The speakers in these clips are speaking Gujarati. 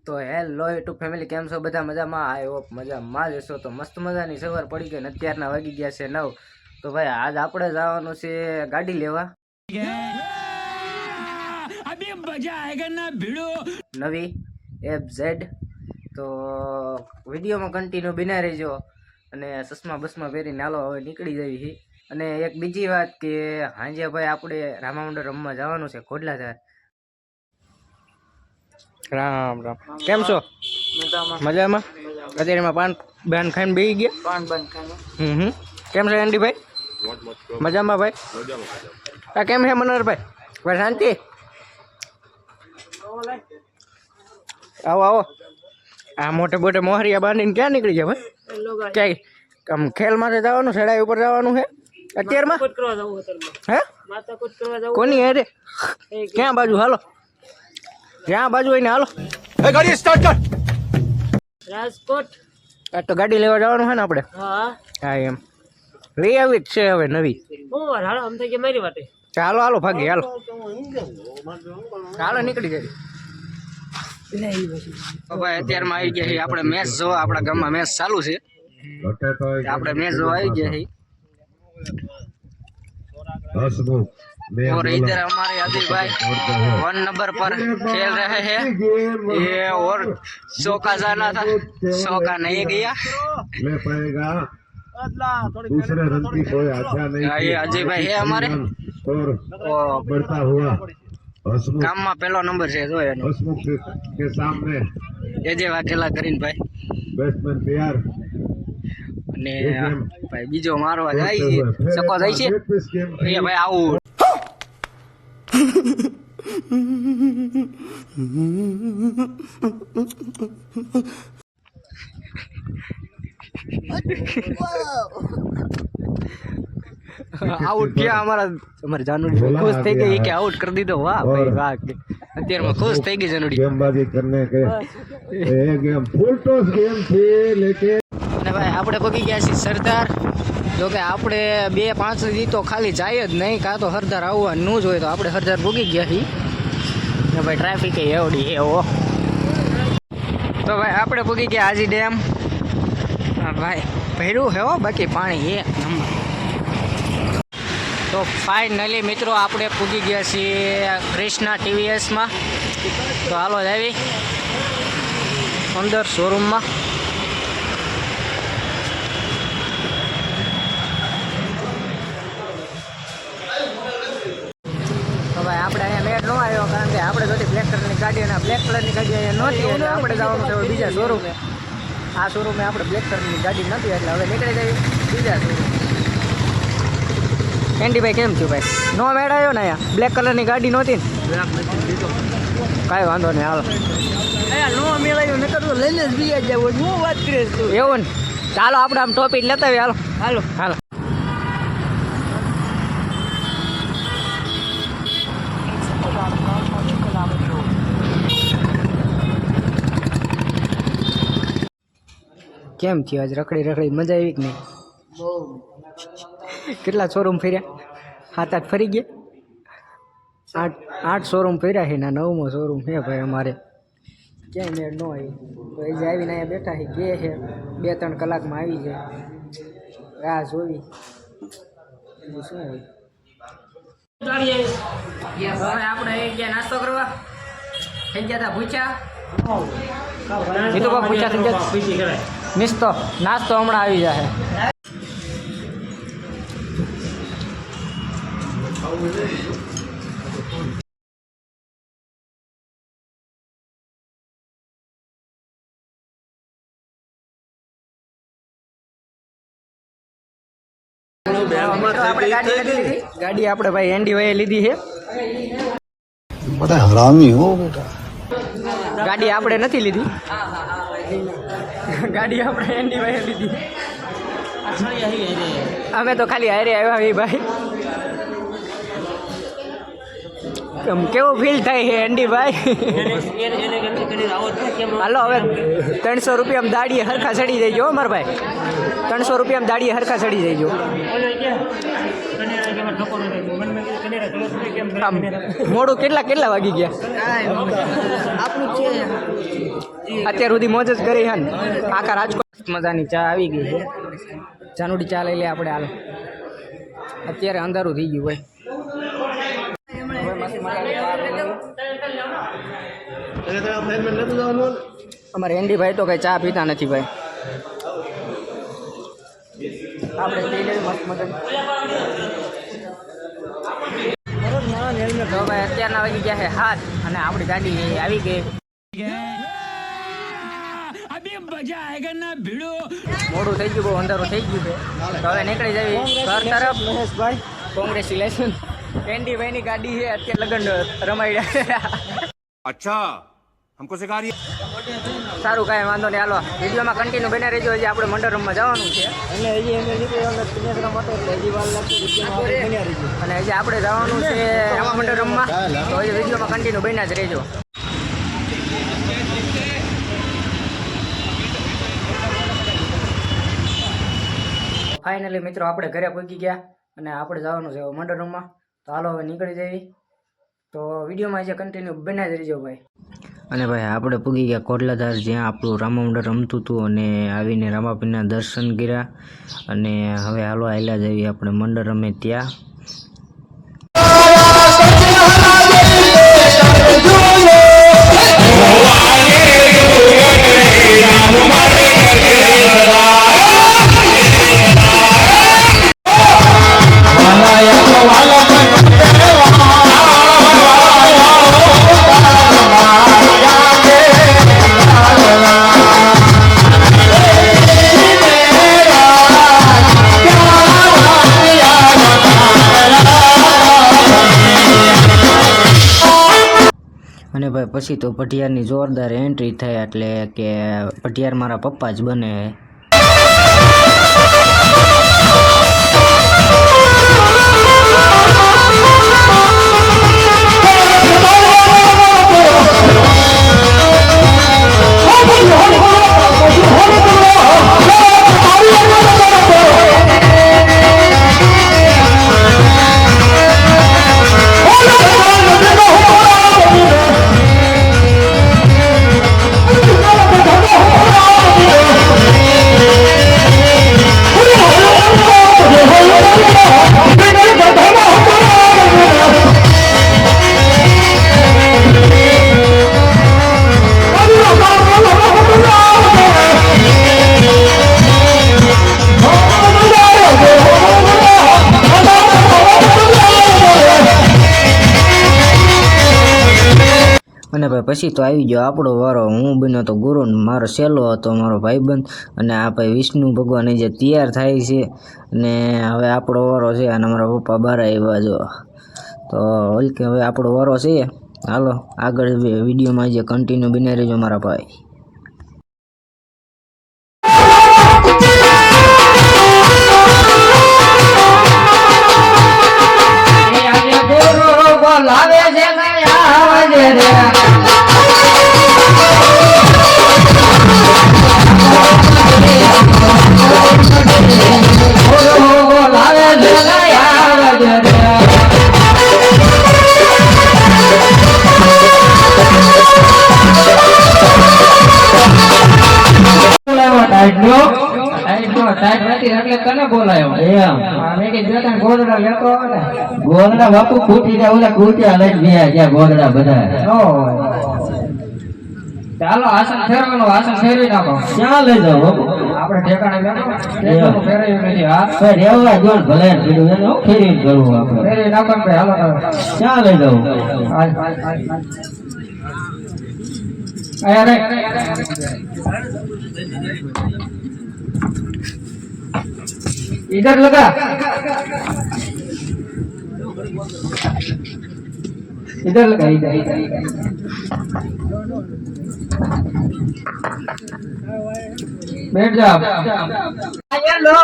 તો હેલો યુટ્યુબ ફેમિલી, કેમ છો બધા? મજામાં? આઈ હોપ મજામાં જ હશો. તો મસ્ત મજાની સવાર પડી ગઈ ને અત્યારના વાગી ગયા છે 9. તો ભાઈ આજ આપણે જવાનું છે ગાડી લેવા, નવી FZ. તો વિડીયોમાં કન્ટિન્યુ બિના રહેજો અને ચશ્મા બસમાં પહેરીને હાલો હવે નીકળી જવી છે. અને એક બીજી વાત કે હાંજે ભાઈ આપણે રામામંડળ રમવા જવાનું છે ખોડલાધાર. રામ રામ, કેમ છો? મજામાં? અત્યારમાં પાન બાન ખાઈને બેસી ગયા? પાન બાન ખાઈને. કેમ છે એન્ડીભાઈ? મજામાં ભાઈ? આ કેમ છે મનોહરભાઈ? ભાઈ શાંતિ? આવો આવો. આ મોટે મોટે મોહરિયા બાંધીને ક્યાં નીકળી ગયા ભાઈ? ક્યાંય આમ ખેલ માટે જવાનું, ચડાઈ ઉપર જવાનું છે અત્યારમાં? હે કોની અરે ક્યાં બાજુ? હાલો ક્યાં બાજુ હોય ને હાલો. ગાડી સ્ટાર્ટ કર. રાજકોટ. આ તો ગાડી લેવા જવાનું છે ને આપણે? હા એમ લઈ આવી જ છે હવે નવી. ચાલો હાલો ભાગી હાલો. હાલો નીકળી જાય. ભાઈ અત્યારમાં આવી ગયા છીએ આપણે મેચ જોવા. આપણા ગામમાં મેચ ચાલુ છે, આપણે મેચ જોવા આવી ગયા છીએ. और इधर हमारे अदिल भाई 1 नंबर पर खेल रहे हैं ये, और चौका जाना था, चौका नहीं गया। दूसरे रन की कोई आशा नहीं। ये अजय भाई है हमारे और बढ़ता हुआ काम में पहला नंबर है जो हसमुख के सामने ये जेवा खेला करीन भाई बैट्समैन तैयार અને ભાઈ બીજો મારવા જાય છે, સકો જાય છે એ ભાઈ આવું. આઉટ ક્યાં અમારી જાનુડી ખુશ થઈ ગઈ કે આઉટ કરી દીધો. વાહ ભાઈ વાહ, અત્યારમાં ખુશ થઈ ગઈ જાનુડી. गेमबाजी करने के ये गेम फुल टॉस गेम थी लेकिन અને ભાઈ આપણે પગી ગયા છીએ સરદાર. જો કે આપણે 2-5 જીતો ખાલી જાય જ નહીં, કાં તો સરદાર આવવાનું જ હોય. તો આપણે સરદાર પગી ગયા છીએ ને ભાઈ ટ્રાફિક એવડી એવો. તો ભાઈ આપણે પગી ગયા હાજી ડેમ. ભાઈ ભર્યું છે હો, બાકી પાણી એક નંબર. તો ફાઇનલી મિત્રો આપણે પૂગી ગયા છીએ ક્રિષ્ના TVSમાં. તો હાલો જ આવી અંદર શોરૂમમાં. તો ભાઈ આપણે અહીંયા લેટ ન આવ્યો, કારણ કે આપણે જોતી બ્લેક કલરની ગાડી અને બ્લેક કલરની ગાડી અહીંયા નહોતી, એટલે આપણે જવાનું છે બીજા શોરૂમે. આ શોરૂમે આપણે બ્લેક કલરની ગાડી નથી, એટલે હવે નીકળી જઈએ બીજા શોરૂમ. એન્ડીભાઈ કેમ થયું ભાઈ? નો મેળ આવ્યો ને અહીંયા બ્લેક કલરની ગાડી નહોતી ને? કાંઈ વાંધો નહીં, હાલો. નો મેળ આવ્યો નકર તો લઈને જ બીજા જાવ. હું વાત કરીશ એવું ને? ચાલો આપણે આમ ટોપિક લેતા આવીએ. હાલો હાલો હાલો. કેમ થયું આજ? રખડી રખડી મજા આવી કે નહીં? બહુ. કેટલા શોરૂમ ફર્યા? 7-8 ફરી ગયા? 8 શોરૂમ ફર્યા છે ને 9મો શોરૂમ છે ભાઈ અમારે. ક્યાંય મેળ ન આવી. તો એ જે આવીને અહીંયા બેઠા છે, કે છે 2-3 કલાકમાં આવી જાય. રાહ જોવી બીજું શું હોય. હવે આપણે આવી ગયા નાસ્તો કરવા. થઈ ગયા હતા ભૂખ્યા. જીતુભા ભૂખ્યા થઈ ગયા. નિસ્તો નાસ્તો હમણાં આવી જશે. ગાડી આપણે ભાઈ એન્ડી ભાઈએ લીધી છે. बड़ा हरामी हो बेटा। ગાડી આપણે નથી લીધી, ગાડી આપણે એન્ડી ભાઈએ લીધી. અમે તો ખાલી હારે આવ્યા ભાઈ. કેવું ફીલ થાય છે એન્ડી ભાઈ? હાલો હવે 300 રૂપિયામાં દાડીએ હરખા ચડી જઈજો મારા ભાઈ. 300 રૂપિયામાં દાડીએ હરખા ચડી જઈજો. આમ મોડું કેટલા વાગી ગયા આપણું છે અત્યાર સુધી મોજ જ કરી હે ને આખા રાજકોટ મજાની ચા આવી ગઈ છે જાનુડી ચા લઈ લે આપણે હાલ અત્યારે અંધારું થઈ ગયું ભાઈ અમારે એન્ડી ભાઈ તો કઈ ચા પીતા નથી ભાઈ આપણે પી લઈએ મસ્ત મજા તો ભાઈ અત્યારના વાગી ગયા છે 7 અને આપણી ગાડી આવી ગઈ મોડું થઈ ગયું બહુ અંધારું થઈ ગયું છે તો હવે નીકળી જવી ઘર તરફ મહેશભાઈ કોંગ્રેચ્યુલેશન એન્ડી ભાઈની ગાડી છે અત્યારે લગન રમાઈ રહ્યા અચ્છા हमको सिखा रही સારું કાંઈ વાંધો નહીં હાલો વિડીયોમાં કન્ટિન્યુ બને રહેજો હજી આપણે મંડળ રૂમમાં જવાનું છે અને હજી અમે નીકળ્યા માટે એટલે હજી વાર લાગશે અને હજી આપણે જવાનું છે એમાં મંડળ રૂમમાં તો હજી વિડીયોમાં કન્ટિન્યુ બન્યા જ રહેજો ફાઇનલી મિત્રો આપણે ઘરે પહોંચી ગયા અને આપણે જવાનું છે મંડળ રૂમમાં તો હાલો હવે નીકળી જઈએ તો વિડીયોમાં જે કન્ટિન્યુ બન્યા જ રહેજો ભાઈ અને ભાઈ આપણે પૂગી ગયા કોટલાધાર જ્યાં આપણું રામમંડળ રમતું હતું અને આવીને રામાપીરના દર્શન કર્યા અને હવે હાલો આયલા જઈએ આપણે મંડળ રમે ત્યાં અને ભાઈ પછી તો ભટિયારની જોરદાર એન્ટ્રી થઈ એટલે કે ભટિયાર મારા પપ્પા જ બને અને ભાઈ પછી તો આવી ગયો આપણો વારો હું બન્યો તો ગુરુ મારો સહેલો હતો મારો ભાઈબંધ અને આ ભાઈ વિષ્ણુ ભગવાન જે તૈયાર થાય છે અને હવે આપણો વારો છે અને મારા પપ્પા બહાર આવ્યા જો તો કે હવે આપણો વારો છે હાલો આગળ વિડીયોમાં જે કન્ટિન્યુ બની રહેજો મારા ભાઈ બોલાવે છે ગોદડા બાપુ ખૂટી જાય ઓલા ખૂટ્યા લઈ ગયા જ્યાં ગોદડા બધા ચાલો આસન ફેરવાનું આસન ફેરવી નાખો ક્યાં લઈ જાવ બાપુ આપણે ઠેકાણે બેઠો ફેરવી નથી હાથ રેવા જોડ ભલે પીડું એને ફેરવી કરવું આપણે ફેરવી નાખો ભાઈ હાલો ક્યાં લઈ જાવ અરે इधर लगा इधर लगा इधर बैठ जाओ लो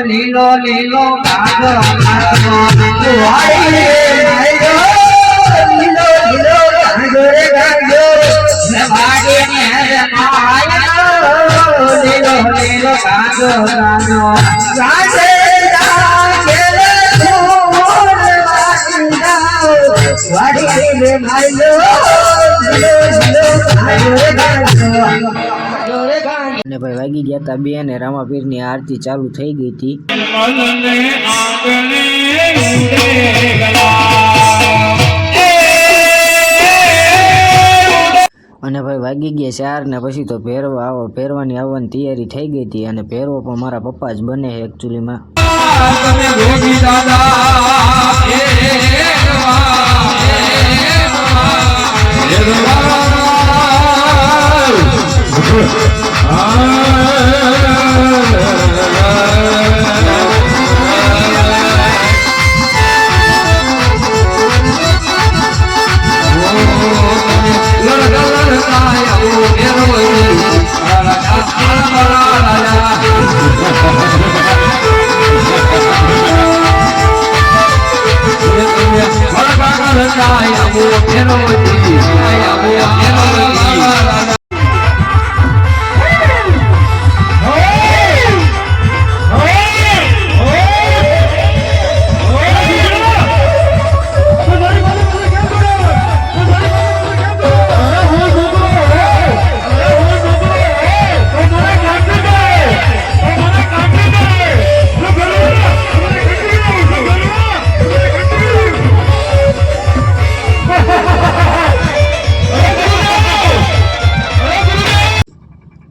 लीलो लीलो लीलो लीलो અને ભાઈ વાગી ગયા હતા 2 અને રામાપીરની આરતી ચાલુ થઈ ગઈ હતી. અને ભાઈ વાગી ગયા 4 ને પછી તો ભેરવાની આવવાની તૈયારી થઈ ગઈ હતી. અને ભેરવો પણ મારા પપ્પા જ બને છે એકચ્યુઅલીમાં.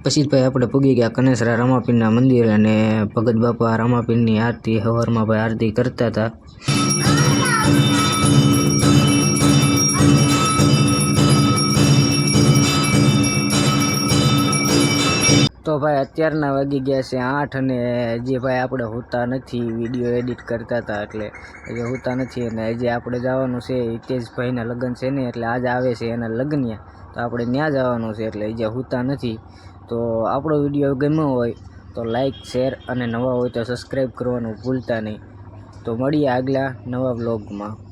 પછી જ ભાઈ આપણે પૂગી ગયા કનેસરા રામાપીરના મંદિરે. અને ભગત બાપા રામાપીરની આરતી સવારમાં ભાઈ આરતી કરતા હતા. તો ભાઈ અત્યારના વાગી ગયા છે 8 અને જે ભાઈ આપણે હોતા નથી, વિડીયો એડિટ કરતા હતા એટલે જે હોતા નથી. અને જે આપણે જવાનું છે હિતેશભાઈના લગ્ન છે ને, એટલે આજ આવે છે એના લગ્ન, તો આપણે ત્યાં જવાનું છે એટલે જે હોતા નથી. તો આપણો વિડીયો ગમ્યો હોય તો લાઈક, શેર અને નવા હોય તો સબસ્ક્રાઈબ કરવાનું ભૂલતા નહીં. તો મળીએ આગલા નવા વ્લોગમાં.